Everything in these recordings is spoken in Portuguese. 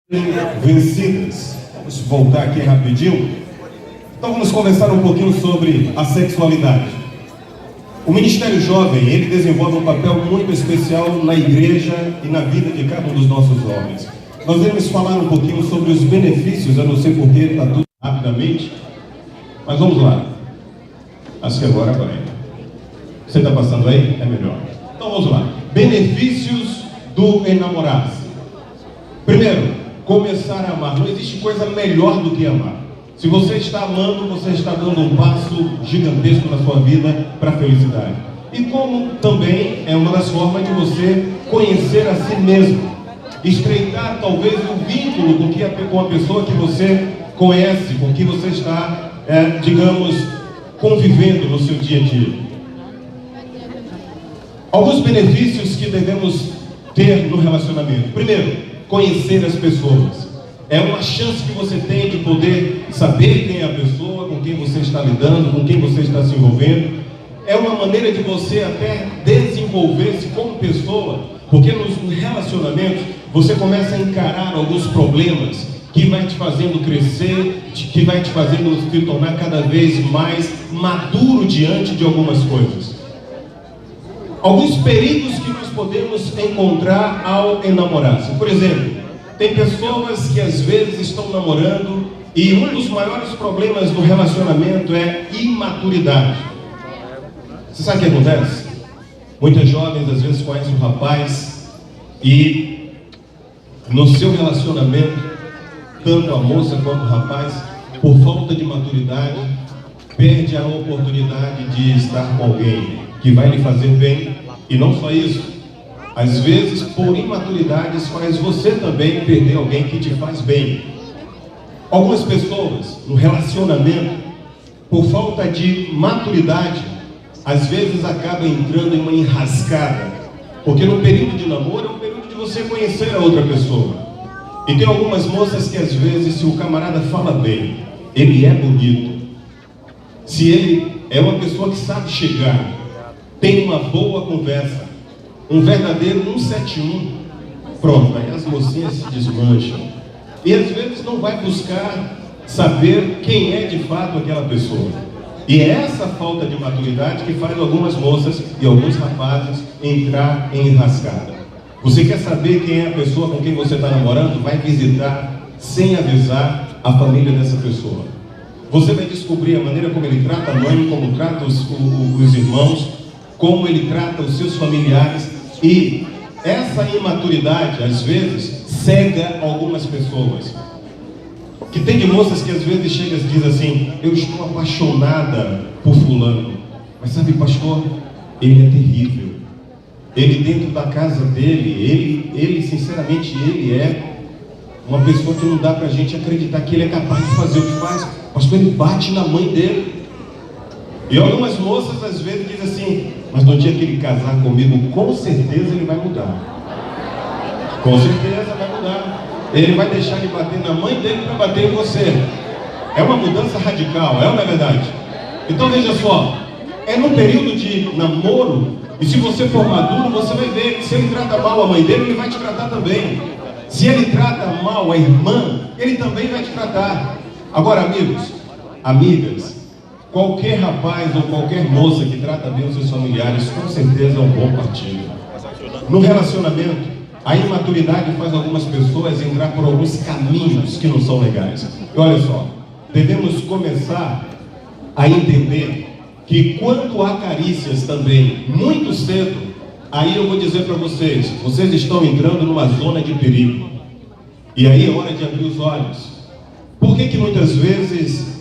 vencidas. Vamos voltar aqui rapidinho. Então vamos conversar um pouquinho sobre a sexualidade. O Ministério Jovem, ele desenvolve um papel muito especial na igreja e na vida de cada um dos nossos jovens. Nós iremos falar um pouquinho sobre os benefícios, eu não sei porque está tudo rapidamente, mas vamos lá. Acho que agora vai. Você está passando aí? É melhor. Então vamos lá. Benefícios do enamorar-se. Primeiro, começar a amar. Não existe coisa melhor do que amar. Se você está amando, você está dando um passo gigantesco na sua vida para a felicidade. E como também é uma das formas de você conhecer a si mesmo. Estreitar talvez um vínculo com a pessoa que você conhece, com que você está, digamos, convivendo no seu dia a dia. Alguns benefícios que devemos ter no relacionamento. Primeiro, conhecer as pessoas. É uma chance que você tem de poder saber quem é a pessoa, com quem você está lidando, com quem você está se envolvendo. É uma maneira de você até desenvolver-se como pessoa, porque nos relacionamentos você começa a encarar alguns problemas que vai te fazendo crescer, que vai te fazendo se tornar cada vez mais maduro diante de algumas coisas. Alguns perigos que nós podemos encontrar ao enamorar-se. Por exemplo, tem pessoas que às vezes estão namorando e um dos maiores problemas do relacionamento é imaturidade. Você sabe o que acontece? Muitas jovens às vezes conhecem um rapaz e no seu relacionamento, tanto a moça quanto o rapaz, por falta de maturidade, perde a oportunidade de estar com alguém que vai lhe fazer bem. E não só isso, às vezes por imaturidades faz você também perder alguém que te faz bem. Algumas pessoas no relacionamento, por falta de maturidade, às vezes acabam entrando em uma enrascada, porque no período de namoro é um período de você conhecer a outra pessoa. E tem algumas moças que às vezes, se o camarada fala bem, ele é bonito, se ele é uma pessoa que sabe chegar, tem uma boa conversa, um verdadeiro 171, pronto, aí as mocinhas se desmancham. E às vezes não vai buscar saber quem é de fato aquela pessoa. E é essa falta de maturidade que faz algumas moças e alguns rapazes entrar em enrascada. Você quer saber quem é a pessoa com quem você está namorando? Vai visitar sem avisar a família dessa pessoa. Você vai descobrir a maneira como ele trata a mãe, como trata os irmãos, como ele trata os seus familiares. E essa imaturidade, às vezes, cega algumas pessoas. Que tem de moças que às vezes chegam e dizem assim: eu estou apaixonada por fulano. Mas sabe, pastor, ele é terrível. Ele dentro da casa dele, ele sinceramente, ele é uma pessoa que não dá pra gente acreditar que ele é capaz de fazer o que faz. Pastor, ele bate na mãe dele. E algumas moças às vezes dizem assim: mas no dia que ele casar comigo, com certeza ele vai mudar. Com certeza vai mudar. Ele vai deixar de bater na mãe dele para bater em você. É uma mudança radical, é ou não é verdade? Então veja só, é no período de namoro, e se você for maduro, você vai ver que se ele trata mal a mãe dele, ele vai te tratar também. Se ele trata mal a irmã, ele também vai te tratar. Agora, amigos, amigas, qualquer rapaz ou qualquer moça que trata bem os seus familiares, com certeza é um bom partido. No relacionamento, a imaturidade faz algumas pessoas entrar por alguns caminhos que não são legais. E olha só, devemos começar a entender que quando há carícias também, muito cedo, aí eu vou dizer para vocês, vocês estão entrando numa zona de perigo. E aí é hora de abrir os olhos. Por que muitas vezes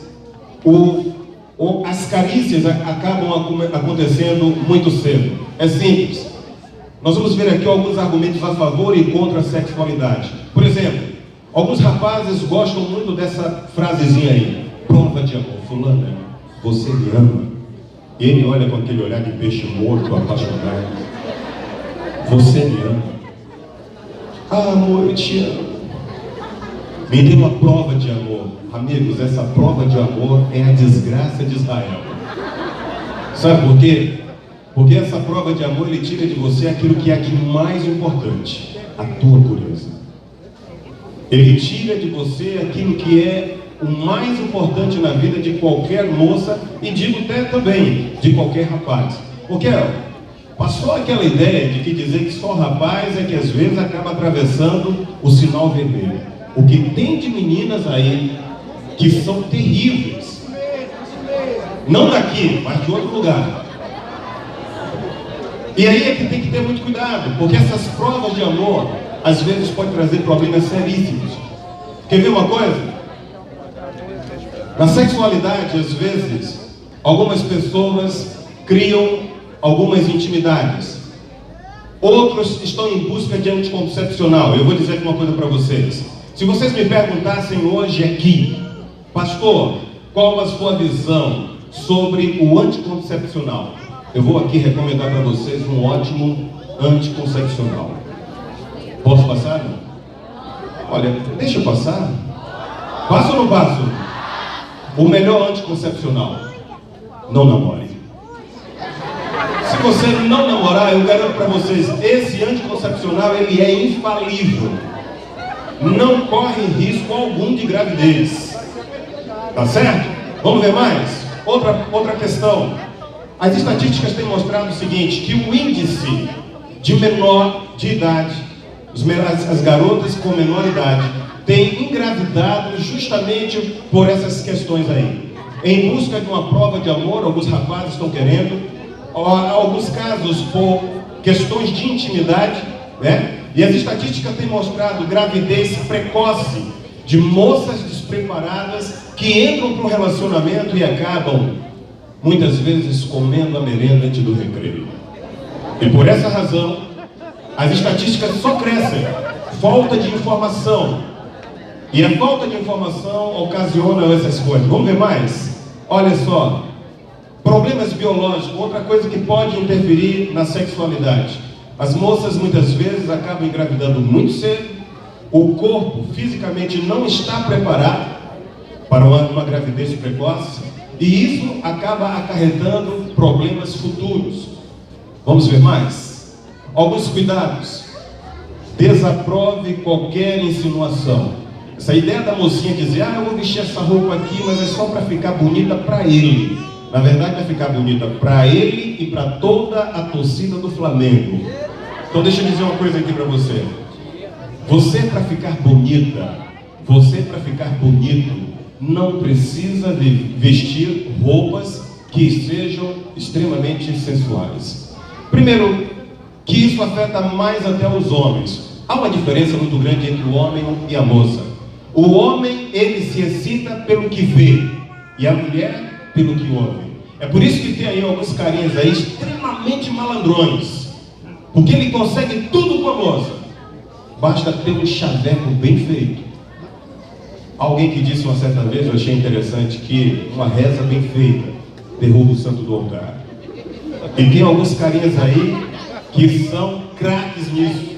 as carícias acabam acontecendo muito cedo? É simples. Nós vamos ver aqui alguns argumentos a favor e contra a sexualidade. Por exemplo, alguns rapazes gostam muito dessa frasezinha aí: prova de amor, fulana, você me ama. E ele olha com aquele olhar de peixe morto, apaixonado. Você me ama. Ah, amor, eu te amo. Me dê uma prova de amor. Amigos, essa prova de amor é a desgraça de Israel. Sabe por quê? Porque essa prova de amor, ele tira de você aquilo que é de mais importante: a tua pureza. Ele tira de você aquilo que é o mais importante na vida de qualquer moça, e digo até também de qualquer rapaz. Porque passou aquela ideia de que dizer que só rapaz é que às vezes acaba atravessando o sinal vermelho. O que tem de meninas aí que são terríveis, não daqui, mas de outro lugar. E aí é que tem que ter muito cuidado, porque essas provas de amor às vezes podem trazer problemas seríssimos. Quer ver uma coisa? Na sexualidade, às vezes, algumas pessoas criam algumas intimidades. Outros estão em busca de anticoncepcional. Eu vou dizer aqui uma coisa para vocês. Se vocês me perguntassem hoje aqui, pastor, qual a sua visão sobre o anticoncepcional? Eu vou aqui recomendar para vocês um ótimo anticoncepcional. Posso passar? Olha, deixa eu passar. Passo ou não passo? O melhor anticoncepcional: não namore. Se você não namorar, eu garanto para vocês, esse anticoncepcional ele é infalível. Não corre risco algum de gravidez. Tá certo? Vamos ver mais? Outra questão. As estatísticas têm mostrado o seguinte, que o índice de menor de idade, as garotas com menor idade, têm engravidado justamente por essas questões aí. Em busca de uma prova de amor, alguns rapazes estão querendo, alguns casos por questões de intimidade, né? E as estatísticas têm mostrado gravidez precoce de moças despreparadas que entram para um relacionamento e acabam, muitas vezes, comendo a merenda antes do recreio. E por essa razão, as estatísticas só crescem. Falta de informação. E a falta de informação ocasiona essas coisas. Vamos ver mais? Olha só. Problemas biológicos, outra coisa que pode interferir na sexualidade. As moças muitas vezes acabam engravidando muito cedo. O corpo fisicamente não está preparado para uma gravidez precoce. E isso acaba acarretando problemas futuros. Vamos ver mais? Alguns cuidados. Desaprove qualquer insinuação. Essa ideia da mocinha dizer, eu vou vestir essa roupa aqui, mas é só para ficar bonita para ele. Na verdade, vai ficar bonita para ele e para toda a torcida do Flamengo. Então deixa eu dizer uma coisa aqui para você. Você para ficar bonita, você para ficar bonito, não precisa de vestir roupas que sejam extremamente sensuais. Primeiro, que isso afeta mais até os homens. Há uma diferença muito grande entre o homem e a moça. O homem, ele se excita pelo que vê, e a mulher pelo que ouve. É por isso que tem aí alguns carinhas aí extremamente malandrões, porque ele consegue tudo com a moça. Basta ter um chaveco bem feito. Alguém que disse uma certa vez, eu achei interessante, que uma reza bem feita derruba o santo do altar. E tem alguns carinhas aí que são craques nisso.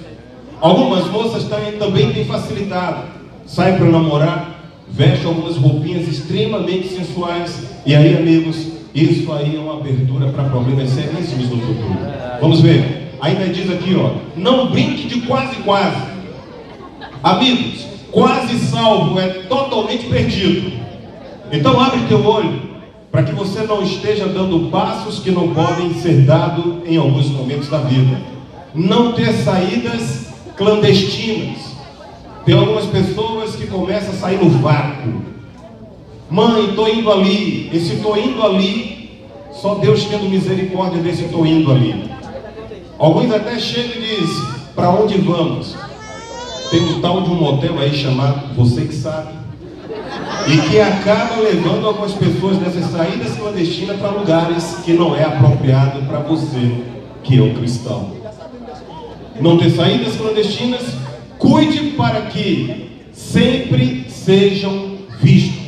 Algumas moças também têm facilitado. Saem para namorar, vestem algumas roupinhas extremamente sensuais. E aí, amigos, isso aí é uma abertura para problemas seríssimos no futuro. Vamos ver. Ainda diz aqui, não brinque de quase. Amigos, quase salvo é totalmente perdido. Então abre teu olho para que você não esteja dando passos que não podem ser dados em alguns momentos da vida. Não ter saídas clandestinas. Tem algumas pessoas que começam a sair no vácuo. Mãe, estou indo ali. Esse estou indo ali, só Deus tendo misericórdia desse estou indo ali. Alguns até chegam e dizem, para onde vamos? Tem um tal de um motel aí chamado Você Que Sabe, e que acaba levando algumas pessoas nessas saídas clandestinas para lugares que não é apropriado para você, que é um cristão. Não ter saídas clandestinas, cuide para que sempre sejam vistos.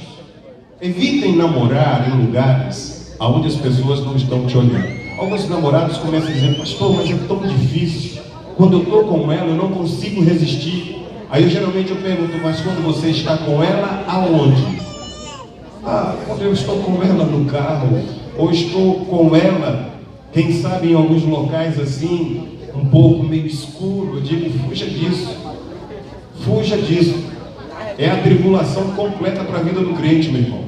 Evitem namorar em lugares onde as pessoas não estão te olhando. Alguns namorados começam a dizer, pastor, mas é tão difícil. Quando eu estou com ela, eu não consigo resistir. Aí geralmente eu pergunto, mas quando você está com ela, aonde? Quando eu estou com ela no carro, ou estou com ela, quem sabe em alguns locais assim, um pouco meio escuro, eu digo, fuja disso. Fuja disso. É a tribulação completa para a vida do crente, meu irmão.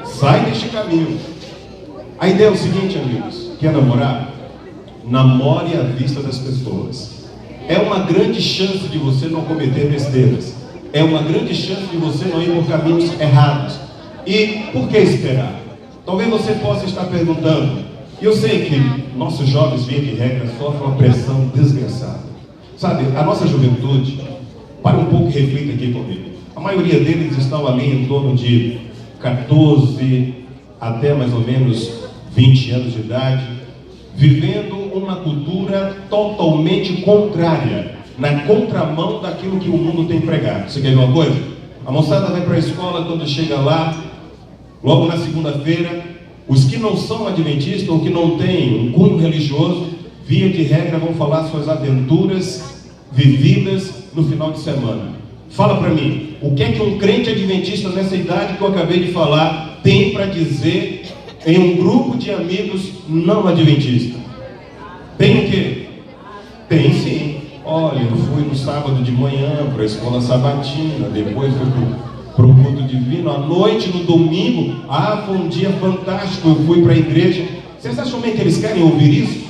Sai deste caminho. A ideia é o seguinte, amigos: quer namorar? Namore à vista das pessoas. É uma grande chance de você não cometer besteiras. É uma grande chance de você não ir por caminhos errados. E por que esperar? Talvez você possa estar perguntando. E eu sei que nossos jovens, via de regra, sofrem uma pressão desgraçada. Sabe, a nossa juventude, para um pouco e reflita aqui comigo. A maioria deles estão ali em torno de 14 até mais ou menos 20 anos de idade, vivendo uma cultura totalmente contrária, na contramão daquilo que o mundo tem pregado. Você quer ver uma coisa? A moçada vai para a escola, quando chega lá, logo na segunda-feira, os que não são adventistas ou que não têm um cunho religioso, via de regra, vão falar suas aventuras vividas no final de semana. Fala para mim, o que é que um crente adventista nessa idade que eu acabei de falar tem para dizer em um grupo de amigos não adventistas? Tem o quê? Tem sim. Olha, eu fui no sábado de manhã para a escola sabatina, depois fui para o culto divino, à noite, no domingo, foi um dia fantástico, eu fui para a igreja. Vocês acham bem que eles querem ouvir isso?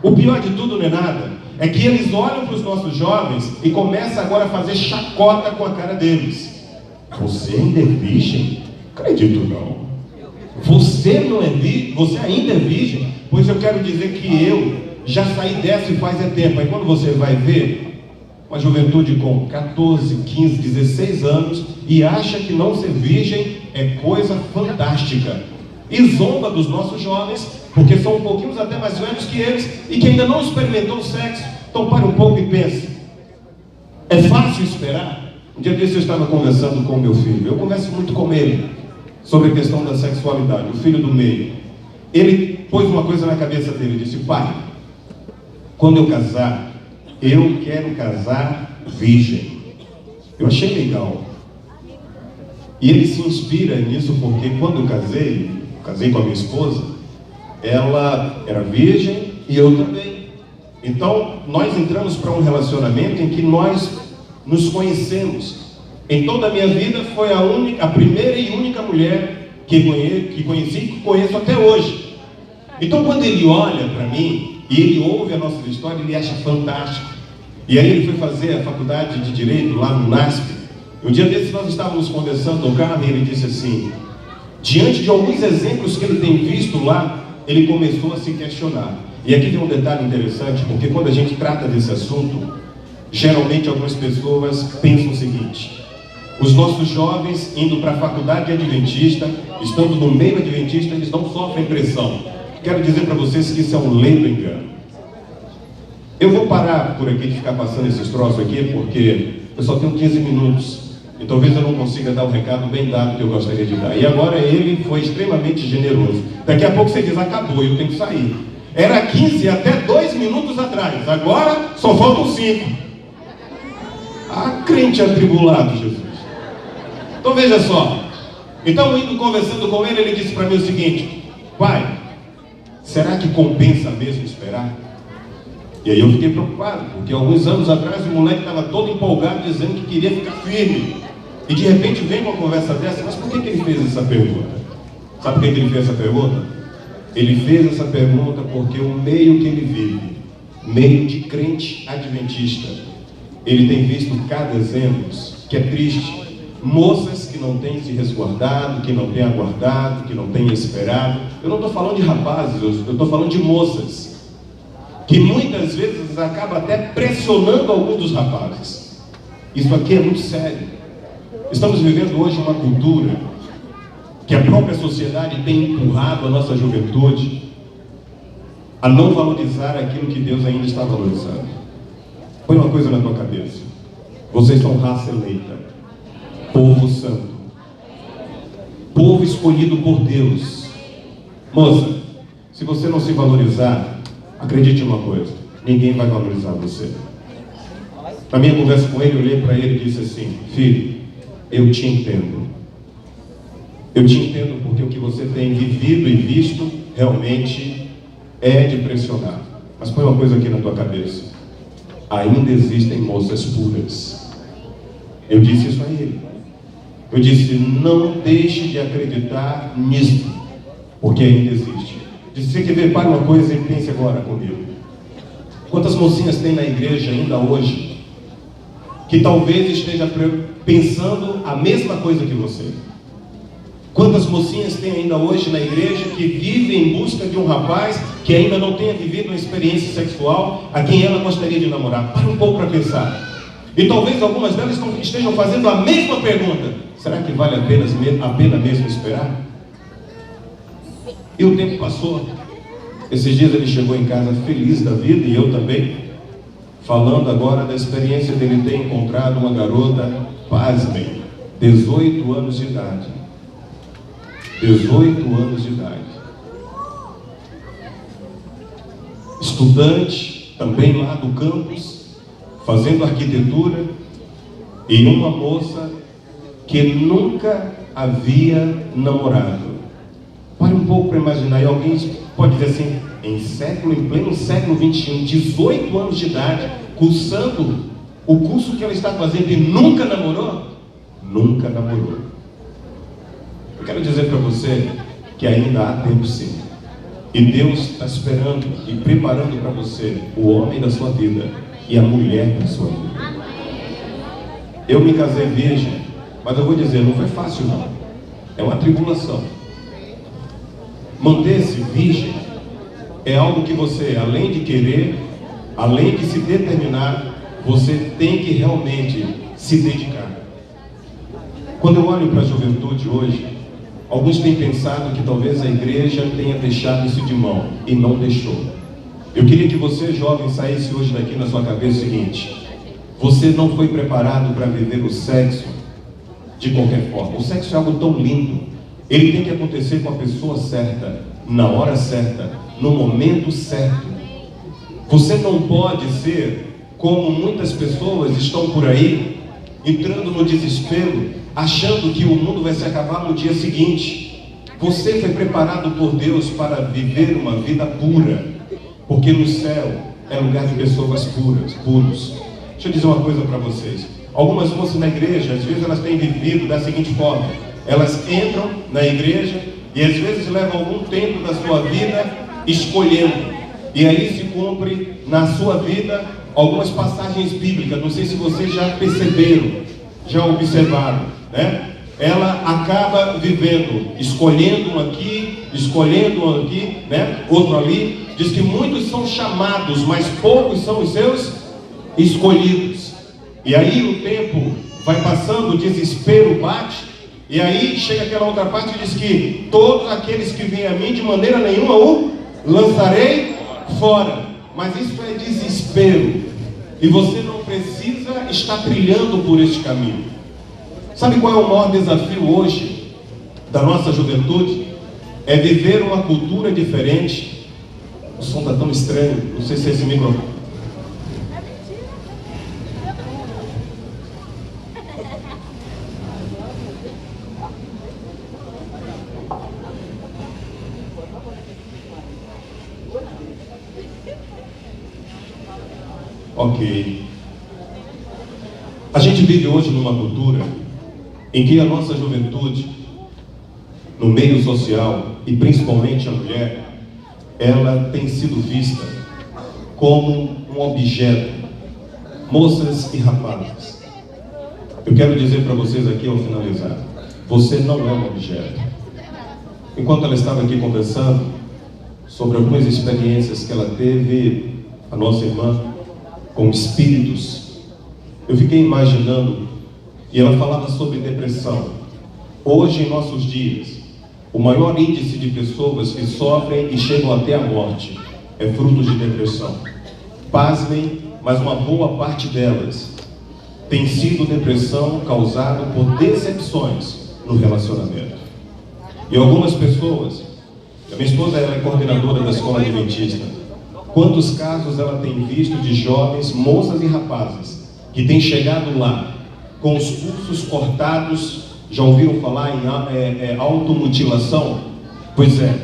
O pior de tudo não é nada, é que eles olham para os nossos jovens e começam agora a fazer chacota com a cara deles. Você ainda é virgem? Acredito não. Você não é virgem? Você ainda é virgem? Pois eu quero dizer que eu já saí dessa e faz tempo. Aí quando você vai ver uma juventude com 14, 15, 16 anos e acha que não ser virgem é coisa fantástica. E zomba dos nossos jovens, porque são um pouquinho até mais velhos que eles e que ainda não experimentou o sexo. Então pare um pouco e pense. É fácil esperar? Um dia desse eu estava conversando com o meu filho. Eu converso muito com ele sobre a questão da sexualidade, o filho do meio. Ele pôs uma coisa na cabeça dele, disse: pai, quando eu casar, eu quero casar virgem. Eu achei legal. E ele se inspira nisso porque quando eu casei com a minha esposa, ela era virgem e eu também. Então, nós entramos para um relacionamento em que nós nos conhecemos. Em toda a minha vida foi a primeira e única mulher que conheci e que conheço até hoje. Então, quando ele olha para mim e ele ouve a nossa história, ele acha fantástico. E aí ele foi fazer a faculdade de Direito lá no NASP. Um dia desses nós estávamos conversando no carro e ele disse assim, diante de alguns exemplos que ele tem visto lá, ele começou a se questionar. E aqui tem um detalhe interessante, porque quando a gente trata desse assunto, geralmente algumas pessoas pensam o seguinte: os nossos jovens indo para a faculdade adventista, estando no meio adventista, eles não sofrem pressão. Quero dizer para vocês que isso é um ledo engano. Eu vou parar por aqui de ficar passando esses troços aqui, porque eu só tenho 15 minutos. E talvez eu não consiga dar o recado bem dado que eu gostaria de dar. E agora ele foi extremamente generoso. Daqui a pouco você diz, acabou, eu tenho que sair. Era 15 até 2 minutos atrás. Agora só faltam 5. Crente atribulado, Jesus. Então veja só. Então, indo conversando com ele, ele disse para mim o seguinte: pai, será que compensa mesmo esperar? E aí eu fiquei preocupado, porque alguns anos atrás o moleque estava todo empolgado dizendo que queria ficar firme. E de repente vem uma conversa dessa. Mas por que ele fez essa pergunta? Sabe por que ele fez essa pergunta? Ele fez essa pergunta porque o meio que ele vive, meio de crente adventista, ele tem visto cada exemplo que é triste. Moças que não têm se resguardado, que não têm aguardado, que não têm esperado. Eu não estou falando de rapazes, eu estou falando de moças, que muitas vezes acaba até pressionando alguns dos rapazes. Isso aqui é muito sério. Estamos vivendo hoje uma cultura que a própria sociedade tem empurrado a nossa juventude a não valorizar aquilo que Deus ainda está valorizando. Põe uma coisa na tua cabeça: vocês são raça eleita, povo santo, povo escolhido por Deus. Moça, se você não se valorizar, acredite em uma coisa: ninguém vai valorizar você. Na minha conversa com ele, eu olhei para ele e disse assim: filho, eu te entendo. Eu te entendo porque o que você tem vivido e visto realmente é de pressionar. Mas põe uma coisa aqui na tua cabeça: ainda existem moças puras. Eu disse isso a ele. Eu disse, não deixe de acreditar nisso, porque ainda existe. Disse, você quer ver, para uma coisa e pense agora comigo. Quantas mocinhas tem na igreja ainda hoje, que talvez esteja pensando a mesma coisa que você? Quantas mocinhas tem ainda hoje na igreja que vivem em busca de um rapaz que ainda não tenha vivido uma experiência sexual a quem ela gostaria de namorar? Para um pouco para pensar. E talvez algumas delas estejam fazendo a mesma pergunta. Será que vale a pena mesmo esperar? E o tempo passou. Esses dias ele chegou em casa feliz da vida, e eu também, falando agora da experiência dele ter encontrado uma garota, pasmem, 18 anos de idade. 18 anos de idade. Estudante, também lá do campus, fazendo arquitetura, e uma moça que nunca havia namorado. Pare um pouco para imaginar, e alguém pode dizer assim, em pleno século XXI, 18 anos de idade, cursando o curso que ela está fazendo e nunca namorou? Nunca namorou. Eu quero dizer para você que ainda há tempo sim. E Deus está esperando e preparando para você o homem da sua vida e a mulher da sua vida. Eu me casei virgem, mas eu vou dizer, não foi fácil não. É uma tribulação. Manter-se virgem é algo que você, além de querer, além de se determinar, você tem que realmente se dedicar. Quando eu olho para a juventude hoje, alguns têm pensado que talvez a igreja tenha deixado isso de mão, e não deixou. Eu queria que você, jovem, saísse hoje daqui na sua cabeça o seguinte: você não foi preparado para viver o sexo de qualquer forma. O sexo é algo tão lindo. Ele tem que acontecer com a pessoa certa, na hora certa, no momento certo. Você não pode ser como muitas pessoas estão por aí, entrando no desespero, achando que o mundo vai se acabar no dia seguinte. Você foi preparado por Deus para viver uma vida pura, porque no céu é lugar de pessoas puros. Deixa eu dizer uma coisa para vocês. Algumas moças na igreja, às vezes elas têm vivido da seguinte forma: elas entram na igreja e às vezes levam algum tempo da sua vida escolhendo, e aí se cumpre na sua vida algumas passagens bíblicas. Não sei se vocês já perceberam, já observaram, né? Ela acaba vivendo, escolhendo um aqui, né? Outro ali. Diz que muitos são chamados, mas poucos são os seus escolhidos. E aí o tempo vai passando, o desespero bate, e aí chega aquela outra parte que diz que todos aqueles que vêm a mim, de maneira nenhuma o lançarei fora. Mas isso é desespero, e você não precisa estar trilhando por este caminho. Sabe qual é o maior desafio hoje da nossa juventude? É viver uma cultura diferente. O som está tão estranho, não sei se é esse microfone. Ok. A gente vive hoje numa cultura em que a nossa juventude, no meio social, e principalmente a mulher, ela tem sido vista como um objeto. Moças e rapazes, eu quero dizer para vocês aqui ao finalizar: você não é um objeto. Enquanto ela estava aqui conversando sobre algumas experiências que ela teve, a nossa irmã, com espíritos, eu fiquei imaginando, e ela falava sobre depressão. Hoje, em nossos dias, o maior índice de pessoas que sofrem e chegam até a morte é fruto de depressão. Pasmem, mas uma boa parte delas tem sido depressão causada por decepções no relacionamento. E algumas pessoas, a minha esposa ela é coordenadora da escola adventista. Quantos casos ela tem visto de jovens, moças e rapazes que têm chegado lá com os pulsos cortados? Já ouviram falar em automutilação? Pois é,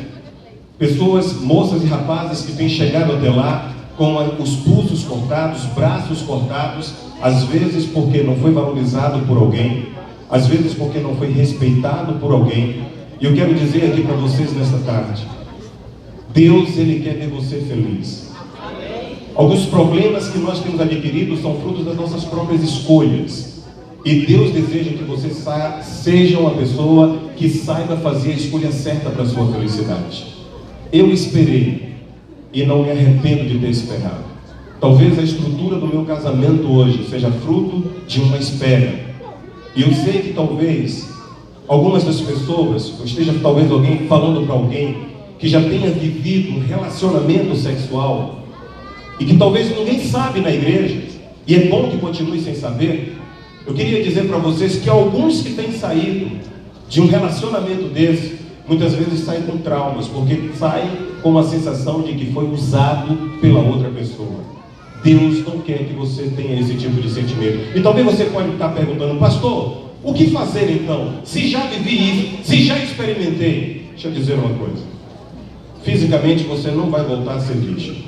pessoas, moças e rapazes que têm chegado até lá com os pulsos cortados, braços cortados, às vezes porque não foi valorizado por alguém, às vezes porque não foi respeitado por alguém. E eu quero dizer aqui para vocês nesta tarde, Deus, Ele quer ver você feliz. Alguns problemas que nós temos adquirido são frutos das nossas próprias escolhas. E Deus deseja que você seja uma pessoa que saiba fazer a escolha certa para a sua felicidade. Eu esperei e não me arrependo de ter esperado. Talvez a estrutura do meu casamento hoje seja fruto de uma espera. E eu sei que talvez algumas das pessoas, ou esteja talvez alguém falando para alguém que já tenha vivido um relacionamento sexual e que talvez ninguém sabe na igreja, e é bom que continue sem saber. Eu queria dizer para vocês que alguns que têm saído de um relacionamento desse, muitas vezes saem com traumas, porque saem com a sensação de que foi usado pela outra pessoa. Deus não quer que você tenha esse tipo de sentimento. E talvez você pode estar perguntando, pastor, o que fazer então? Se já vivi isso, se já experimentei. Deixa eu dizer uma coisa. Fisicamente você não vai voltar a ser virgem.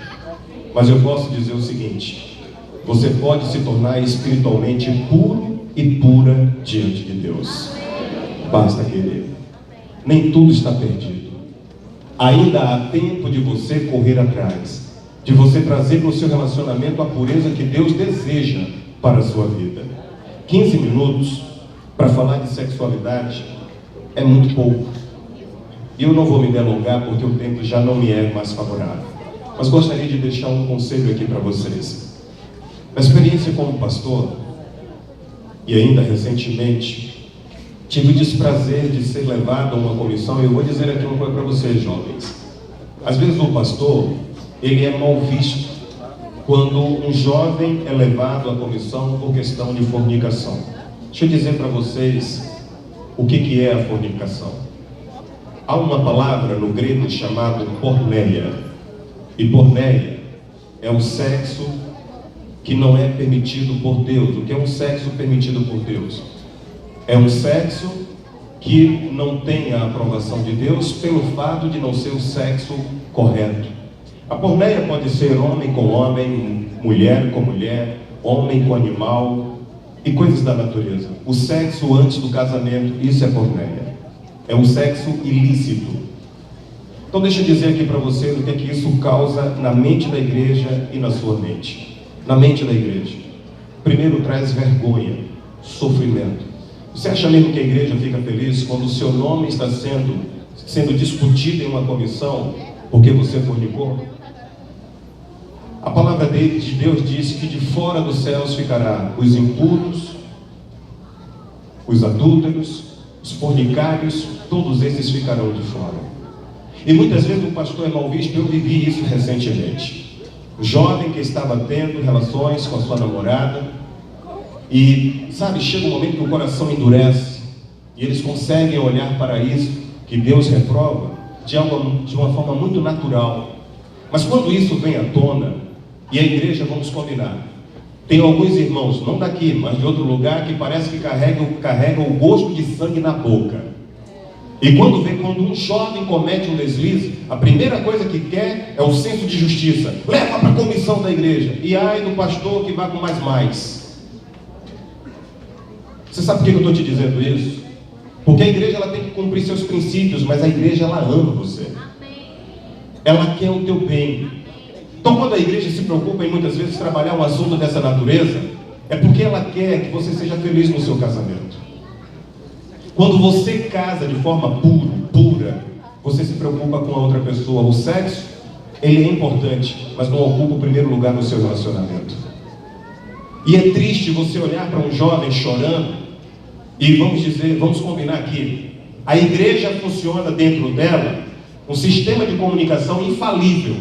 Mas eu posso dizer o seguinte: você pode se tornar espiritualmente puro e pura diante de Deus. Basta querer. Nem tudo está perdido. Ainda há tempo de você correr atrás, de você trazer para o seu relacionamento a pureza que Deus deseja para a sua vida. 15 minutos para falar de sexualidade é muito pouco. E eu não vou me delongar porque o tempo já não me é mais favorável. Mas gostaria de deixar um conselho aqui para vocês. Na experiência como pastor, e ainda recentemente, tive o desprazer de ser levado a uma comissão, e eu vou dizer aqui uma coisa para vocês, jovens. Às vezes o pastor, ele é mal visto quando um jovem é levado à comissão por questão de fornicação. Deixa eu dizer para vocês o que é a fornicação. Há uma palavra no grego chamada porneia. E porneia é o sexo que não é permitido por Deus. O que é um sexo permitido por Deus? É um sexo que não tem a aprovação de Deus pelo fato de não ser o sexo correto. A porneia pode ser homem com homem, mulher com mulher, homem com animal e coisas da natureza. O sexo antes do casamento, isso é porneia. É um sexo ilícito. Então deixa eu dizer aqui para vocês o que é que isso causa na mente da igreja e na sua mente. Na mente da igreja. Primeiro, traz vergonha, sofrimento. Você acha mesmo que a igreja fica feliz quando o seu nome está sendo discutido em uma comissão porque você fornicou? A palavra de Deus diz que de fora dos céus ficará os impuros, os adúlteros, os fornicários, todos esses ficarão de fora. E muitas vezes o pastor é mal visto. Eu vivi isso recentemente. O jovem que estava tendo relações com a sua namorada, e sabe, chega um momento que o coração endurece, e eles conseguem olhar para isso que Deus reprova de uma forma muito natural. Mas quando isso vem à tona, e a igreja, vamos combinar, tem alguns irmãos, não daqui, mas de outro lugar, que parece que carregam o gosto de sangue na boca. E quando um jovem comete um deslize, a primeira coisa que quer é o senso de justiça. Leva para a comissão da igreja. E ai do pastor que vai com mais. Você sabe por que eu estou te dizendo isso? Porque a igreja ela tem que cumprir seus princípios, mas a igreja ela ama você. Ela quer o teu bem. Então quando a igreja se preocupa em muitas vezes trabalhar um assunto dessa natureza, é porque ela quer que você seja feliz no seu casamento. Quando você casa de forma pura, você se preocupa com a outra pessoa. O sexo, ele é importante, mas não ocupa o primeiro lugar no seu relacionamento. E é triste você olhar para um jovem chorando, e vamos combinar aqui, a igreja funciona dentro dela um sistema de comunicação infalível.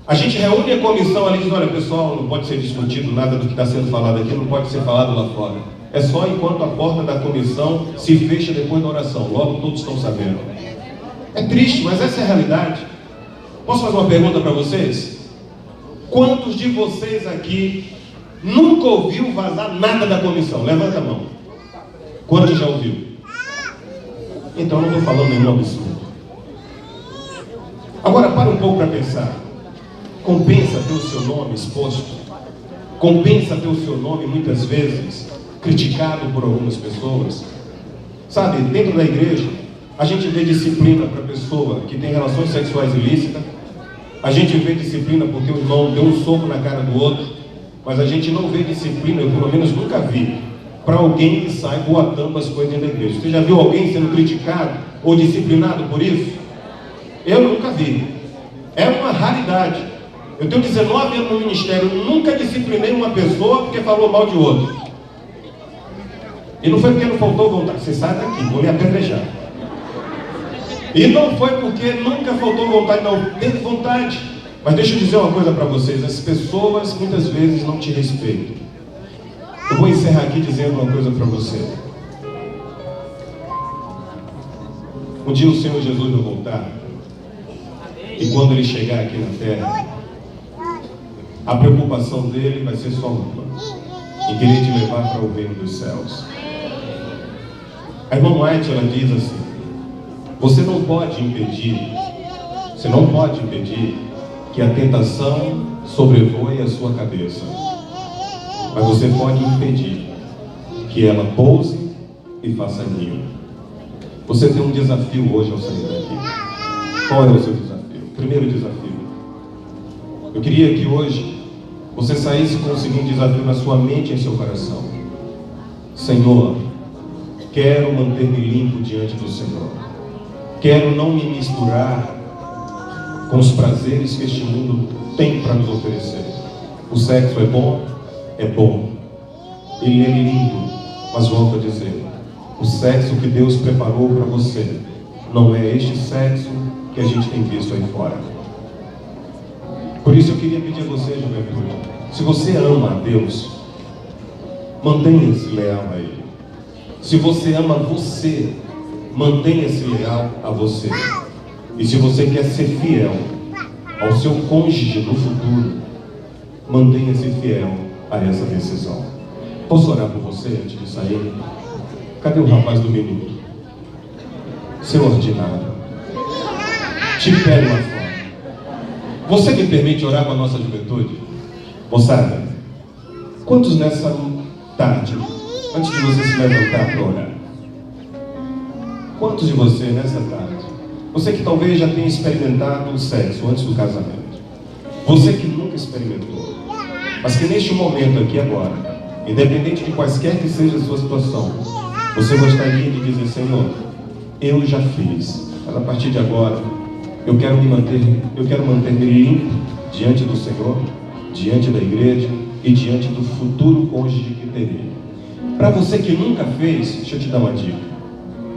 A gente reúne a comissão ali e diz, olha pessoal, não pode ser discutido nada do que está sendo falado aqui, não pode ser falado lá fora. É só enquanto a porta da comissão se fecha depois da oração. Logo todos estão sabendo. É triste, mas essa é a realidade. Posso fazer uma pergunta para vocês? Quantos de vocês aqui nunca ouviu vazar nada da comissão? Levanta a mão. Quantos já ouviu? Então eu não estou falando nenhum absurdo. Agora para um pouco para pensar. Compensa ter o seu nome exposto? Compensa ter o seu nome muitas vezes criticado por algumas pessoas? Sabe, dentro da igreja, a gente vê disciplina para a pessoa que tem relações sexuais ilícitas, a gente vê disciplina porque o irmão deu um soco na cara do outro, mas a gente não vê disciplina, eu pelo menos nunca vi, para alguém que sai boatando as coisas dentro da igreja. Você já viu alguém sendo criticado ou disciplinado por isso? Eu nunca vi. É uma raridade. Eu tenho 19 anos no ministério, nunca disciplinei uma pessoa porque falou mal de outro. E não foi porque não faltou vontade. Você sai daqui, vou lhe apedrejar. E não foi porque nunca faltou vontade, não. Teve vontade. Mas deixa eu dizer uma coisa para vocês. As pessoas muitas vezes não te respeitam. Eu vou encerrar aqui dizendo uma coisa para você. Um dia o Senhor Jesus vai voltar. E quando Ele chegar aqui na terra, a preocupação dele vai ser só uma: em querer te levar para o reino dos céus. A irmã White, ela diz assim: você não pode impedir que a tentação sobrevoe a sua cabeça, mas você pode impedir que ela pouse e faça ninho. Você tem um desafio hoje ao sair daqui. Qual é o seu desafio? Primeiro desafio: eu queria que hoje você saísse com o seguinte desafio na sua mente e em seu coração: Senhor, quero manter-me limpo diante do Senhor. Quero não me misturar com os prazeres que este mundo tem para nos oferecer. O sexo é bom? É bom. Ele é lindo, mas volto a dizer, o sexo que Deus preparou para você não é este sexo que a gente tem visto aí fora. Por isso eu queria pedir a você, juventude, se você ama a Deus, mantenha-se leal a Ele. Se você ama você, mantenha-se leal a você. E se você quer ser fiel ao seu cônjuge no futuro, mantenha-se fiel a essa decisão. Posso orar por você antes de sair? Cadê o rapaz do minuto? Seu ordinário, te pego lá fora. Você me permite orar com a nossa juventude? Moçada, quantos nessa tarde, antes de você se levantar para orar, quantos de você nessa tarde, você que talvez já tenha experimentado o sexo antes do casamento, você que nunca experimentou, mas que neste momento aqui agora, independente de quaisquer que seja a sua situação, você gostaria de dizer: Senhor, eu já fiz, mas a partir de agora eu quero manter-me limpo diante do Senhor, diante da igreja e diante do futuro cônjuge que terei. Para você que nunca fez, deixa eu te dar uma dica: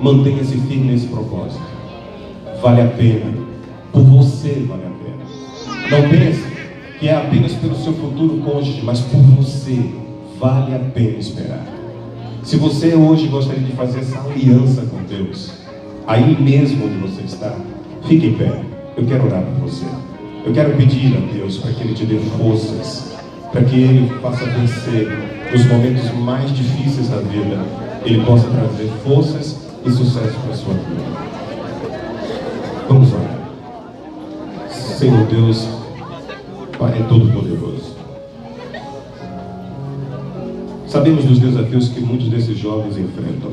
mantenha-se firme nesse propósito. Vale a pena, por você vale a pena. Não pense que é apenas pelo seu futuro cônjuge, mas por você vale a pena esperar. Se você hoje gostaria de fazer essa aliança com Deus, aí mesmo onde você está, fique em pé. Eu quero orar por você. Eu quero pedir a Deus para que Ele te dê forças, para que Ele faça vencer os momentos mais difíceis da vida. Ele possa trazer forças e sucesso para a sua vida. Vamos orar. Senhor Deus, Pai Todo-Poderoso, sabemos dos desafios que muitos desses jovens enfrentam.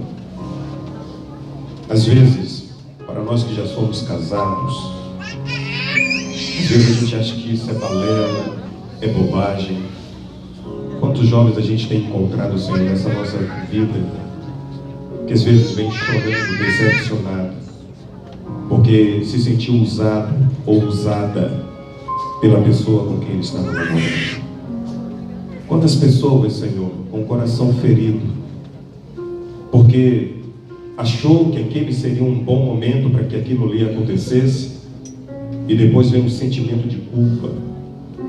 Às vezes, para nós que já somos casados, às vezes a gente acha que isso é balela, é bobagem. Quantos jovens a gente tem encontrado, Senhor, nessa nossa vida, que às vezes vem chorando, decepcionado, porque se sentiu usado ou usada pela pessoa com quem ele está namorando. Quantas pessoas, Senhor, com o coração ferido, porque achou que aquele seria um bom momento para que aquilo lhe acontecesse, e depois vem um sentimento de culpa,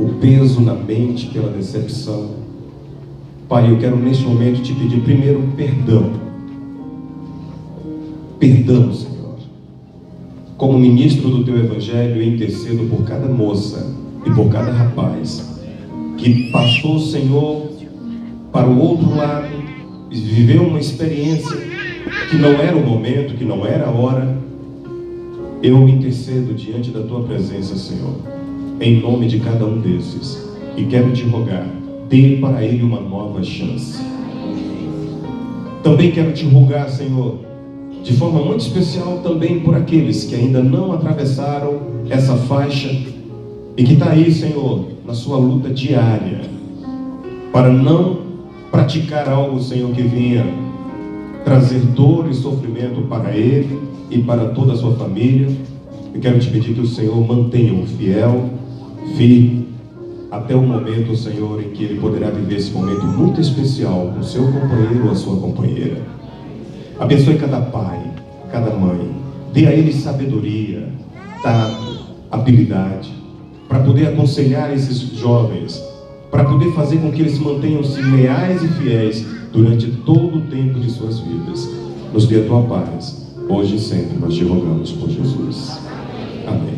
o peso na mente pela decepção. Pai, eu quero neste momento te pedir primeiro perdão. Perdão, Senhor. Como ministro do Teu Evangelho, eu intercedo por cada moça e por cada rapaz que passou, Senhor, para o outro lado e viveu uma experiência que não era o momento, que não era a hora. Eu intercedo diante da Tua presença, Senhor, em nome de cada um desses, e quero te rogar, dê para ele uma nova chance. Também quero te rogar, Senhor, de forma muito especial também por aqueles que ainda não atravessaram essa faixa e que está aí, Senhor, na sua luta diária, para não praticar algo, Senhor, que venha trazer dor e sofrimento para ele e para toda a sua família. Eu quero te pedir que o Senhor mantenha-o fiel, firme, até o momento, Senhor, em que ele poderá viver esse momento muito especial com o seu companheiro ou a sua companheira. Abençoe cada pai, cada mãe, dê a eles sabedoria, tato, habilidade, para poder aconselhar esses jovens, para poder fazer com que eles mantenham-se leais e fiéis durante todo o tempo de suas vidas. Nos dê a tua paz, hoje e sempre, nós te rogamos por Jesus. Amém.